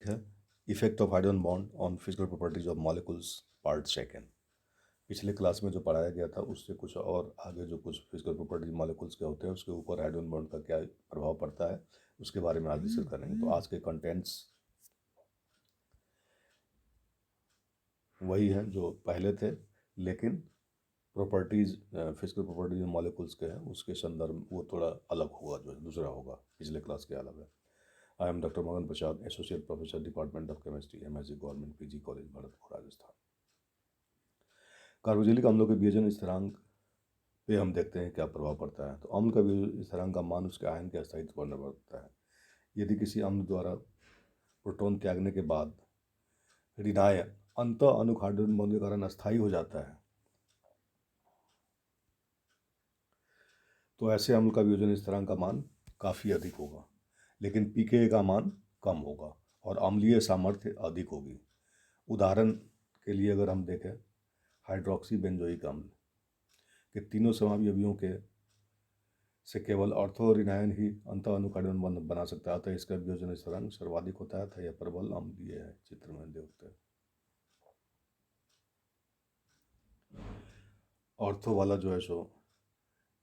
है effect of hydrogen bond on physical properties of molecules part second. पिछले class में जो पढ़ाया गया था उससे कुछ और आगे जो कुछ फिजिकल प्रॉपर्टीज मॉलिक्यूल्स के होते हैं उसके ऊपर हाइड्रोजन बॉन्ड का क्या प्रभाव पड़ता है उसके बारे में आज डिस्कस करेंगे। तो आज के कंटेंट्स वही हैं जो पहले थे, लेकिन प्रॉपर्टीज फिजिकल प्रॉपर्टीज मॉलिक्यूल्स के हैं उसके संदर्भ वो थोड़ा अलग होगा, जो दूसरा होगा पिछले क्लास के अलावा। आई am doctor Magan Prasad, associate professor department of chemistry, MSc government PG college Bharatpur Rajasthan. Carboxylic अम्लों के वियोजन स्थिरांक पे हम देखते हैं क्या प्रभाव पड़ता है। तो अम्ल का वियोजन स्थिरांक का मान उसके आयन के स्थायित्व पर निर्भर करता है। यदि किसी अम्ल द्वारा प्रोटॉन त्यागने के बाद ऋणायन अंत अणु हाइड्रोजन बॉन्ड के कारण अस्थायी हो जाता है तो ऐसे अम्ल का वियोजन स्थिरांक का मान काफ़ी अधिक होगा, लेकिन pKa का मान कम होगा और अम्लीय सामर्थ्य अधिक होगी। उदाहरण के लिए अगर हम देखें हाइड्रोक्सी बेंजोइक अम्ल के तीनों समावयवियों के से केवल ऑर्थो और ऋणायन ही अंत अणु हाइड्रोजन बॉन्ड बना सकता है, अतः इसका वियोजन स्थिरांक सर्वाधिक होता है। यह प्रबल अम्लीय है, चित्र में देखते हैं। ऑर्थो वाला जो है सो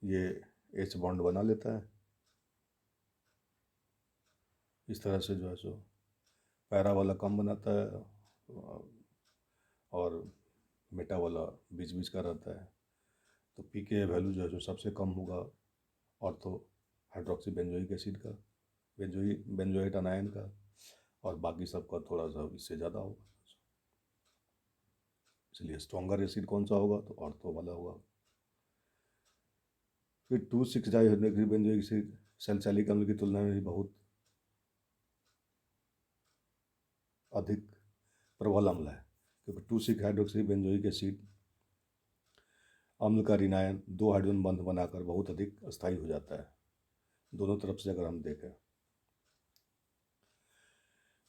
ये H बॉन्ड बना लेता है इस तरह से, जो है सो पैरा वाला कम बनाता है और मेटा वाला बीच बीच का रहता है। तो pKa वैल्यू जो है सो सबसे कम होगा ऑर्थो हाइड्रोक्सी बेंजोइक एसिड का, बेंजोएट अनायन का, और बाकी सबका थोड़ा सा इससे ज़्यादा होगा। इसलिए स्ट्रॉन्गर एसिड कौन सा होगा तो ऑर्थो वाला होगा। फिर 2,6 डाइहाइड्रोक्सी बेंजोइक एसिड सैलिसिलिक अम्ल की तुलना में भी बहुत अधिक प्रबल अम्ल है, क्योंकि 2,6 हाइड्रोक्सी बेंजोइक एसिड अम्ल का ऋणायन 2 हाइड्रोजन बंध बनाकर बहुत अधिक अस्थायी हो जाता है। दोनों तरफ से अगर हम देखें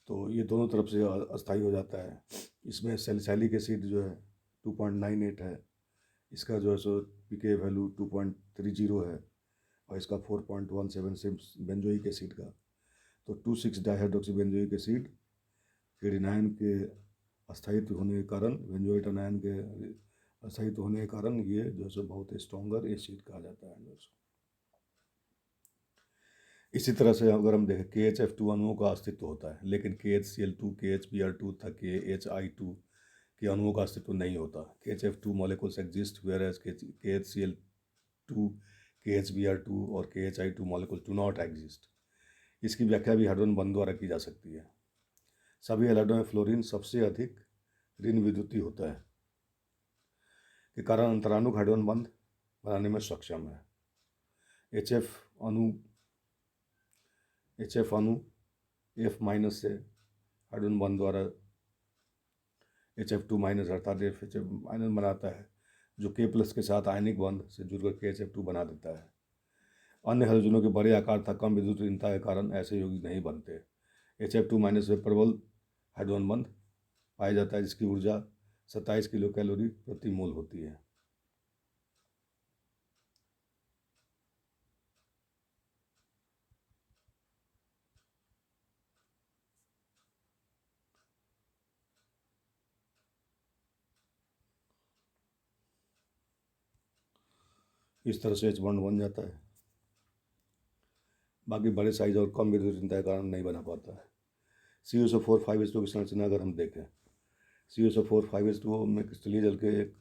तो ये दोनों तरफ से अस्थायी हो जाता है। इसमें सैलिसिलिक एसिड जो है 2.98 है, इसका जो है सो pKa वैल्यू 2.30 है और इसका 4.17 बेंजोइक एसिड का। तो 2,6 डाइहाइड्रोक्सी बेंजोइक एसिड के ऋणायन के अस्थायित्व होने के कारण, बेंजोएट अनायन के अस्थायित्व होने के कारण ये जो है बहुत स्ट्रॉन्गर एसिड कहा जाता है। इसी तरह से अगर हम देखें KHF2 अणुओं का अस्तित्व होता है, लेकिन KHCl2, KHBr2 तथा KHI2 के अणुओं का अस्तित्व नहीं होता। KHF2 molecules exist whereas KHCl2, KHBr2 और KHI2 molecules do not exist. इसकी व्याख्या भी हाइड्रोजन बंध द्वारा की जा सकती है। सभी हैलाइडों में फ्लोरीन सबसे अधिक ऋण विद्युतीय होता है के कारण अंतराणु हाइड्रोजन बंध बनाने में सक्षम है। HF अणु F- से हाइड्रोजन बंध द्वारा HF2- अर्थात FHF- बनाता है, जो K+ के साथ आयनिक बंध से जुड़कर KHF2 बना देता है। अन्य हाइड्रोजनों के बड़े आकार तथा कम विद्युत ऋणता के कारण ऐसे यौगिक नहीं बनते। HF2- में प्रबल हाइड्रोजन बंध पाया जाता है जिसकी ऊर्जा 27 किलो कैलोरी प्रति मोल होती है। इस तरह से H बॉन्ड बन जाता है, बाकी बड़े साइज और कम विद्युत ऋणता के कारण नहीं बना पाता है। CuSO4 5H2 की संरचना अगर हम देखें, CuSO4 5H2 में क्रिस्टलीय जल के एक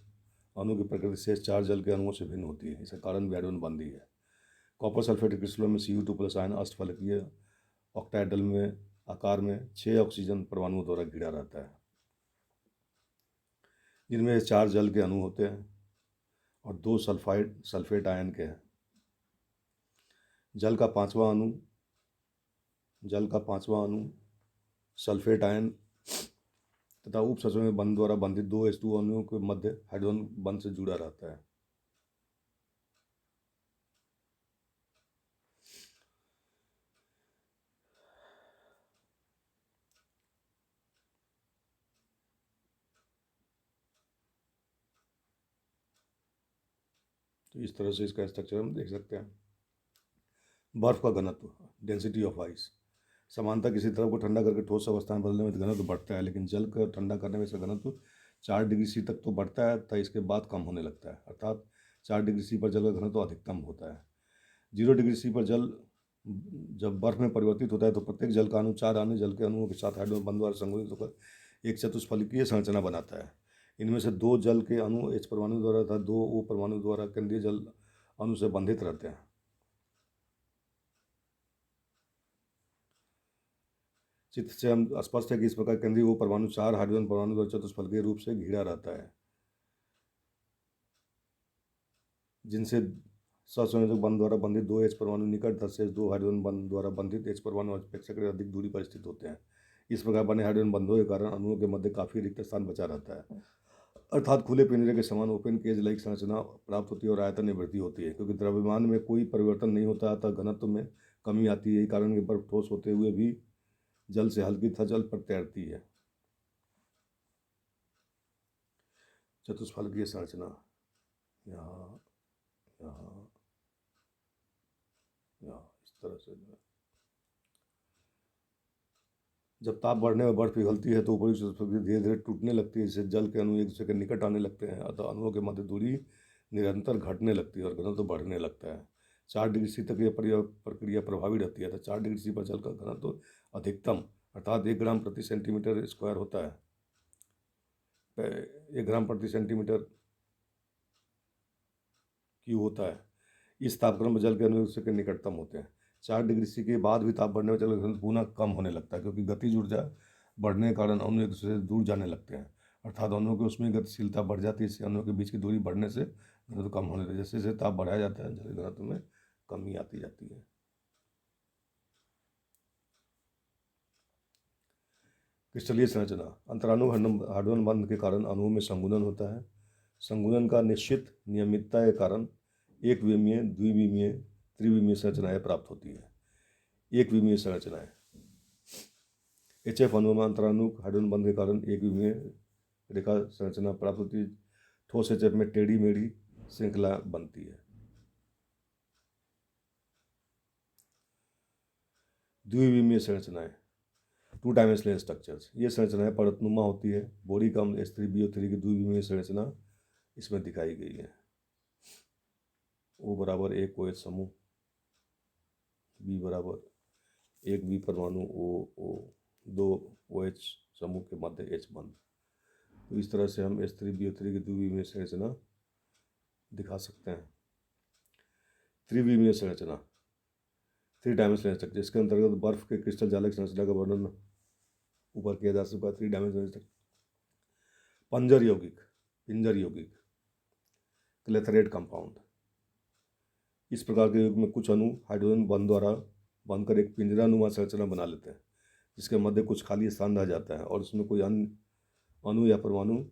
अणु की प्रकृति शेष 4 जल के अणुओं से भिन्न होती है। इसका कारण भी हाइड्रोजन बंधी है। कॉपर सल्फेट क्रिस्टलों में Cu2+ आयन अष्टफलकीय ऑक्टाहेड्रल में आकार में 6 ऑक्सीजन परमाणुओं द्वारा घिरा रहता है, जिनमें 4 जल के अणु होते हैं और 2 सल्फेट आयन के हैं। जल का पांचवा अणु सल्फेट आयन तथा उपसर्जन बंध द्वारा बंधित 2 H2 अणुओं के मध्य हाइड्रोजन बंध से जुड़ा रहता है। तो इस तरह से इसका स्ट्रक्चर हम देख सकते हैं। बर्फ का घनत्व, डेंसिटी ऑफ आइस, समानता किसी तरफ को ठंडा करके ठोस अवस्था में बदलने में घनत्व बढ़ता है, लेकिन जल को ठंडा करने में इसका घनत्व 4 डिग्री सी तक तो बढ़ता है तथा इसके बाद कम होने लगता है, अर्थात 4 डिग्री सी पर जल का घनत्व अधिकतम होता है। 0 डिग्री सी पर जल जब बर्फ में परिवर्तित होता है तो प्रत्येक जल का अणु 4 अन्य जल के अणुओं के साथ हाइड्रोजन बंध द्वारा संगठित होकर एक चतुष्फलकीय संरचना बनाता है। इनमें से 2 जल के अणु H परमाणु द्वारा तथा 2 O परमाणु द्वारा केंद्रीय जल अणु से बंधित रहते हैं। चित्र से हम स्पष्ट है कि इस प्रकार केंद्रीय O परमाणु 4 हाइड्रोजन परमाणु द्वारा चतुष्फलकीय रूप से घिरा रहता है, जिनसे सहसंयोजक बंध द्वारा बंधित 2 H परमाणु निकट तथा शेष 2 हाइड्रोजन बंध द्वारा बंधित H परमाणु अपेक्षाकृत अधिक दूरी पर स्थित होते हैं। इस प्रकार बने हाइड्रोजन बंधों के कारण अणुओं के मध्य काफी रिक्त स्थान बचा रहता है, अर्थात खुले पिंजरे के समान ओपन केज लाइक संरचना प्राप्त होती है और आयतन में वृद्धि होती है। क्योंकि द्रव्यमान में कोई परिवर्तन नहीं होता अतः घनत्व में कमी आती है। यही कारण है कि बर्फ ठोस होते हुए भी जल से हल्की तथा जल पर तैरती है। चतुष्फलकीय संरचना यहाँ यहाँ यहाँ इस तरह से जब ताप बढ़ने में बर्फ पिघलती है तो ऊपरी चतुष्फलकी धीरे धीरे टूटने लगती है, जिससे जल के अणु एक दूसरे के निकट आने लगते हैं, अतः अणुओं के मध्य दूरी निरंतर घटने लगती है और घनत्व तो बढ़ने लगता है। 4 डिग्री सी तक यह प्रक्रिया प्रभावी रहती है, तो 4 डिग्री सी पर जल का घनत्व अधिकतम अर्थात 1 ग्राम प्रति सेंटीमीटर स्क्वायर होता है। 1 ग्राम प्रति सेंटीमीटर क्यूब होता है। इस तापक्रम में जल के अणु एक दूसरे के निकटतम होते हैं। 4 डिग्री सी के बाद भी ताप बढ़ने में जल का घनत्व पुनः कम होने लगता है, क्योंकि गतिज ऊर्जा बढ़ने के कारण अणु एक दूसरे से दूर जाने लगते हैं, अर्थात अणुओं की उसमें गतिशीलता बढ़ जाती है। इससे अणुओं के बीच की दूरी बढ़ने से घनत्व कम होने लगता है। जैसे जैसे ताप बढ़ाया जाता है जल घनत्व में कमी आती जाती है। क्रिस्टलीय संरचना अंतराणु हाइड्रोजन बंध के कारण अणुओं में संगुणन होता है। संगुणन का निश्चित नियमितता के कारण एक विमीय, द्विविमीय, त्रिविमीय संरचनाएं प्राप्त होती है। एक विमीय संरचनाएं HF अणुओं में अंतराणु हाइड्रोजन बंध के कारण एक विमीय रेखा संरचना प्राप्त होती है। ठोस HF में टेढ़ी मेढ़ी श्रृंखला बनती है। द्विविमीय संरचनाएं 2 डायमेंशनल स्ट्रक्चर्स, ये संरचनाएं परतनुमा होती है। बोरी कम H3BO3 की द्विविमीय संरचना इसमें दिखाई गई है। O बराबर 1 OH समूह, B बराबर 1 B परमाणु O 2 OH समूह के मध्य H बंध। तो इस तरह से हम H3BO3 की द्विविमीय संरचना दिखा सकते हैं। त्रिविमीय संरचना 3 डायमेंशनल स्ट्रक्चर, जिसके अंतर्गत बर्फ के क्रिस्टल जालक संरचना का वर्णन ऊपर किया जा सकता है। 3 डायमेंशनल स्ट्रक्चर पिंजर यौगिक क्लेथरेट कंपाउंड। इस प्रकार के युग में कुछ अणु हाइड्रोजन बंध द्वारा बनकर एक पिंजरानुमा संरचना बना लेते हैं, जिसके मध्य कुछ खाली स्थान रह जाता है और उसमें कोई अन्य अणु या परमाणु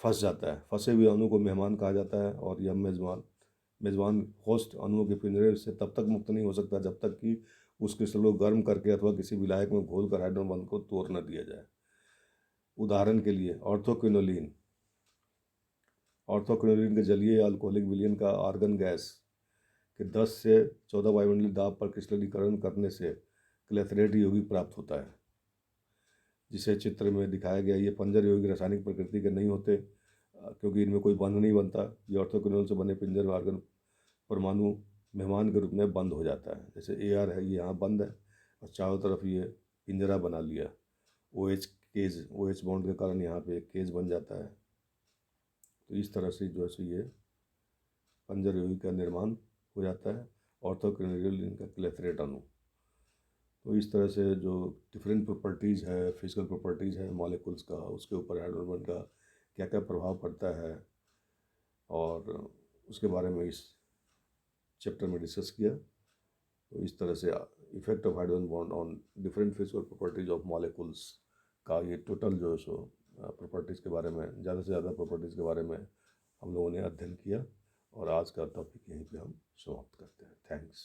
फंस जाता है। फंसे हुए अणु को मेहमान कहा जाता है और यह मेजबान होस्ट अणुओं के पिंजरे से तब तक मुक्त नहीं हो सकता जब तक कि उस क्रिस्टल को गर्म करके अथवा किसी विलायक में घोलकर हाइड्रोजन बंध को तोड़ न दिया जाए। उदाहरण के लिए ऑर्थोक्विनोलिन के जलीय अल्कोहलिक विलयन का आर्गन गैस के 10 से 14 वायुमंडलीय दाब पर क्रिस्टलीकरण करने से क्लेथरेट यौगिक प्राप्त होता है, जिसे चित्र में दिखाया गया। ये पंजर यौगिक रासायनिक प्रकृति के नहीं होते, क्योंकि इनमें कोई बंध नहीं बनता। ये ऑर्थोक्विनोल से बने पिंजर में आर्गन परमाणु मेहमान के रूप में बंद हो जाता है। जैसे AR है, ये यहाँ बंद है और चारों तरफ ये पिंजरा बना लिया। OH बॉन्ड के कारण यहाँ पे एक केज बन जाता है। तो इस तरह से जो है ये पंजर यौगिक का निर्माण हो जाता है, ऑर्थोक्विनोल का क्लेथरेट अणु। तो इस तरह से जो डिफरेंट प्रॉपर्टीज़ है, फिजिकल प्रॉपर्टीज़ है मॉलिक्यूल्स का, उसके ऊपर हाइड्रोजन बॉन्ड का क्या क्या प्रभाव पड़ता है और उसके बारे में इस चैप्टर में डिस्कस किया। तो इस तरह से effect of hydrogen bond on different physical properties of molecules का ये टोटल जो है सो प्रॉपर्टीज़ के बारे में, ज़्यादा से ज़्यादा प्रॉपर्टीज़ के बारे में हम लोगों ने अध्ययन किया। और आज का टॉपिक यहीं पे हम समाप्त करते हैं। थैंक्स।